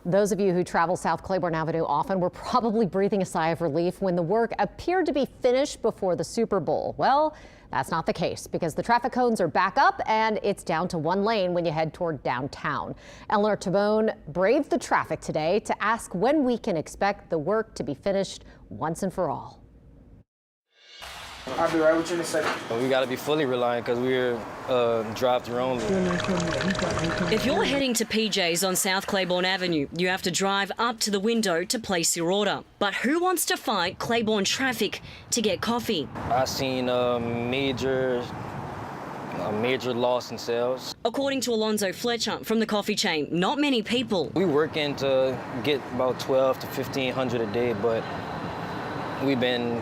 Those of you who travel South Claiborne Avenue often were probably breathing a sigh of relief when the work appeared to be finished before the Super Bowl. Well, that's not the case because the traffic cones are back up and it's down to one lane when you head toward downtown. Eleanor Tabone braved the traffic today to ask when we can expect the work to be finished once and for all. I'll be right with you in a second. We got to be fully reliant because we're drive-through only. If you're heading to PJ's on South Claiborne Avenue, you have to drive up to the window to place your order. But who wants to fight Claiborne traffic to get coffee? I've seen a major loss in sales. According to Alonzo Fletcher from the coffee chain, not many people. We working to get about 12 to 1,500 a day, but we've been,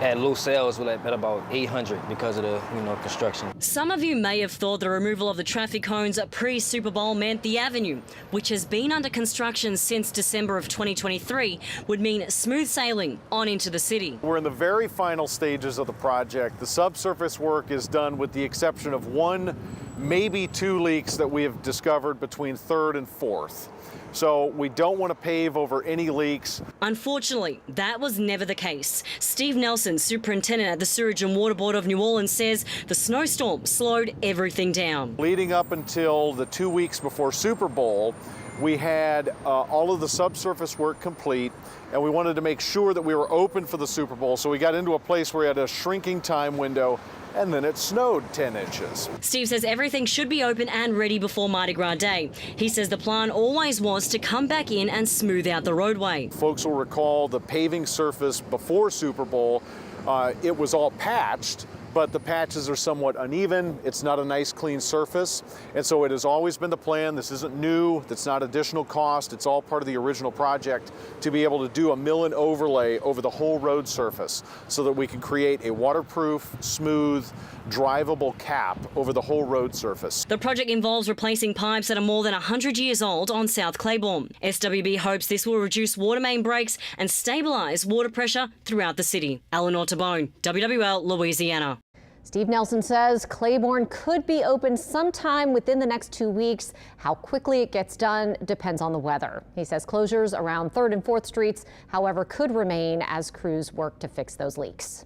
at low sales, we're at about 800 because of the, construction. Some of you may have thought the removal of the traffic cones pre-Super Bowl meant the avenue, which has been under construction since December of 2023, would mean smooth sailing on into the city. We're in the very final stages of the project. The subsurface work is done with the exception of one, maybe two leaks that we have discovered between 3rd and 4th. So we don't want to pave over any leaks. Unfortunately, that was never the case. Steve Nelson, superintendent at the Sewerage and Water Board of New Orleans, says the snowstorm slowed everything down. Leading up until the 2 weeks before Super Bowl, we had all of the subsurface work complete, and we wanted to make sure that we were open for the Super Bowl. So we got into a place where we had a shrinking time window, and then it snowed 10 inches. Steve says everything should be open and ready before Mardi Gras Day. He says the plan always was to come back in and smooth out the roadway. Folks will recall the paving surface before Super Bowl. It was all patched, but the patches are somewhat uneven. It's not a nice clean surface. And so it has always been the plan. This isn't new. That's not additional cost. It's all part of the original project to be able to do a mill and overlay over the whole road surface so that we can create a waterproof, smooth, drivable cap over the whole road surface. The project involves replacing pipes that are more than 100 years old on South Claiborne. SWB hopes this will reduce water main breaks and stabilise water pressure throughout the city. Eleanor Tabone, WWL, Louisiana. Steve Nelson says Claiborne could be open sometime within the next 2 weeks. How quickly it gets done depends on the weather. He says closures around 3rd and 4th Streets, however, could remain as crews work to fix those leaks.